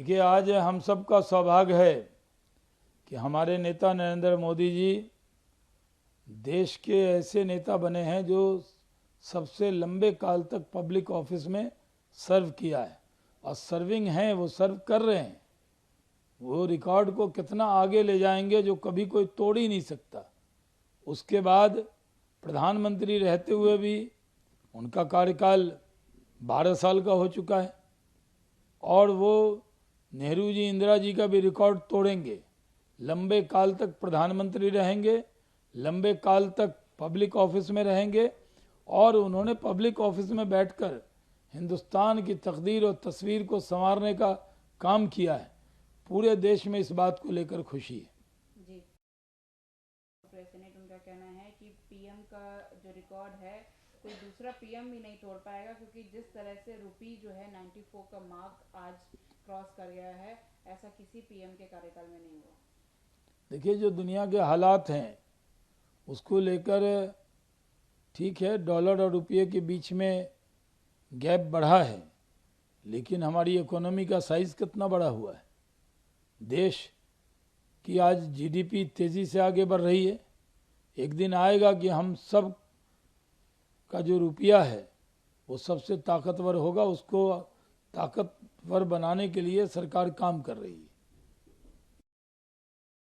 देखिए, आज हम सब का सौभाग्य है कि हमारे नेता नरेंद्र मोदी जी देश के ऐसे नेता बने हैं जो सबसे लंबे काल तक पब्लिक ऑफिस में सर्व किया है और सर्विंग हैं, वो सर्व कर रहे हैं। वो रिकॉर्ड को कितना आगे ले जाएंगे जो कभी कोई तोड़ ही नहीं सकता। उसके बाद प्रधानमंत्री रहते हुए भी उनका कार्यकाल 12 साल का हो चुका है और वो नेहरू जी, इंदिरा जी का भी रिकॉर्ड तोड़ेंगे। लंबे काल तक प्रधानमंत्री रहेंगे, लंबे काल तक पब्लिक ऑफिस में रहेंगे और उन्होंने पब्लिक ऑफिस में बैठकर हिंदुस्तान की तकदीर और तस्वीर को संवारने का काम किया है। पूरे देश में इस बात को लेकर खुशी है। जी, प्रेसिडेंट उनका कहना है कि पीएम का जो रिकॉर्ड है कोई दूसरा पीएम भी नहीं तोड़ पाएगा, क्योंकि जिस तरह से रुपी जो है 94 का मार्क आज क्रॉस कर गया है, ऐसा किसी पीएम के कार्यकाल में नहीं हुआ। देखिए, जो दुनिया के हालात हैं उसको लेकर ठीक है, डॉलर और रुपये के बीच में गैप बढ़ा है, लेकिन हमारी इकोनॉमी का साइज कितना बड़ा हुआ है। देश की आज जीडीपी तेज़ी से आगे बढ़ रही है। एक दिन आएगा कि हम सब का जो रुपया है वो सबसे ताकतवर होगा। उसको ताकतवर बनाने के लिए सरकार काम कर रही है।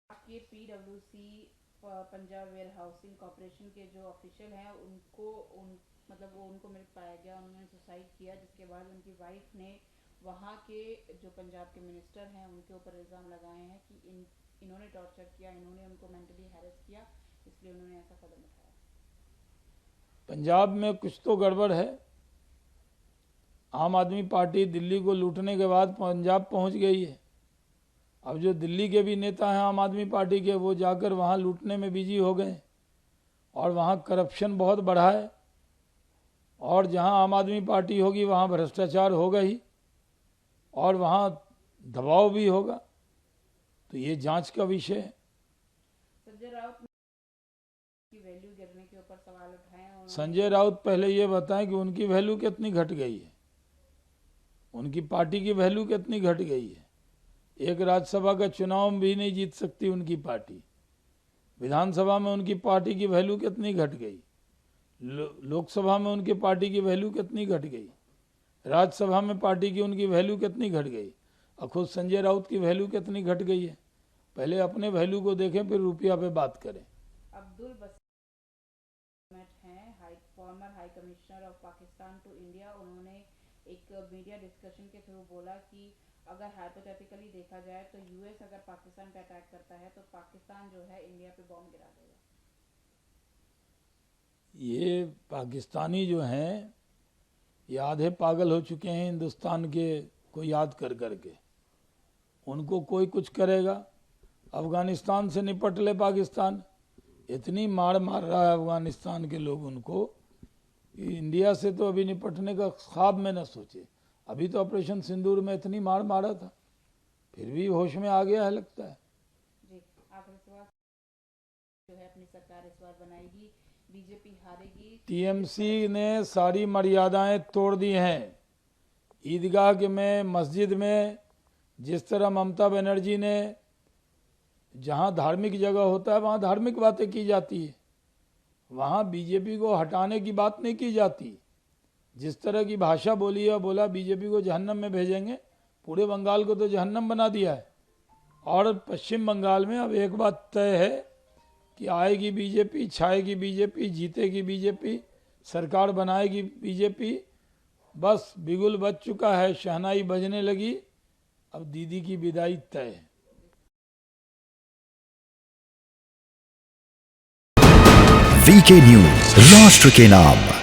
आपके पीडब्ल्यूसी पंजाब वेयर हाउसिंग कॉर्पोरेशन के जो ऑफिशियल हैं उनको उनको मिल पाया गया, उन्होंने सुसाइड किया, जिसके बाद उनकी वाइफ ने वहाँ के जो पंजाब के मिनिस्टर हैं उनके ऊपर इल्ज़ाम लगाए हैं कि इन्होंने टॉर्चर किया, इन्होंने उनको मेंटली हैरेस किया, इसलिए उन्होंने ऐसा कदम उठाया। पंजाब में कुछ तो गड़बड़ है। आम आदमी पार्टी दिल्ली को लूटने के बाद पंजाब पहुंच गई है। अब जो दिल्ली के भी नेता हैं आम आदमी पार्टी के, वो जाकर वहां लूटने में बिजी हो गए और वहां करप्शन बहुत बढ़ा है और जहां आम आदमी पार्टी होगी वहां भ्रष्टाचार होगा ही और वहां दबाव भी होगा। तो ये जांच का विषय है। संजय राउत की वैल्यू गिरने के ऊपर सवाल उठाए। संजय राउत पहले ये बताएं कि उनकी वैल्यू कितनी घट गई है, उनकी पार्टी की वैल्यू कितनी घट गई है। एक राज्यसभा का चुनाव भी नहीं जीत सकती उनकी पार्टी। विधानसभा में उनकी पार्टी की वैल्यू कितनी घट गई, लोकसभा में उनकी पार्टी की वैल्यू कितनी घट गई, राज्यसभा में पार्टी की उनकी वैल्यू कितनी घट गई और खुद संजय राउत की वैल्यू कितनी घट गई है। पहले अपने वैल्यू को देखें, फिर रुपया पे बात करें। अब्दुल बसीर हैं former high commissioner of Pakistan to India. उन्होंने एक मीडिया डिस्कशन के थ्रू बोला कि अगर हाइपोथेटिकली देखा जाए तो यूएस अगर पाकिस्तान पे अटैक करता है तो पाकिस्तान जो है इंडिया पे बॉम्ब गिरा देगा। ये पाकिस्तानी जो हैं ये आधे पागल हो चुके हैं हिंदुस्तान के को याद कर करके। उनको कोई कुछ करेगा। अफगानिस्तान से निपट ले पाकिस्तान, इतनी मार मार रहा है अफगानिस्तान के लोग उनको, इंडिया से तो अभी निपटने का ख्वाब में न सोचे। अभी तो ऑपरेशन सिंदूर में इतनी मार मारा था, फिर भी होश में आ गया है लगता है। जी, आखिरी सवाल जो है अपनी सरकार इस बार बनाएगी, बीजेपी हारेगी। टीएमसी ने सारी मर्यादाएं तोड़ दी हैं। ईदगाह के में, मस्जिद में जिस तरह ममता बनर्जी ने, जहां धार्मिक जगह होता है वहां धार्मिक बातें की जाती है, वहां बीजेपी को हटाने की बात नहीं की जाती। जिस तरह की भाषा बोली है, बोला बीजेपी को जहन्नम में भेजेंगे। पूरे बंगाल को तो जहन्नम बना दिया है। और पश्चिम बंगाल में अब एक बात तय है कि आएगी बीजेपी, छाएगी बीजेपी, जीतेगी बीजेपी, सरकार बनाएगी बीजेपी। बस बिगुल बज चुका है, शहनाई बजने लगी, अब दीदी की विदाई तय है। वीके न्यूज, राष्ट्र के नाम।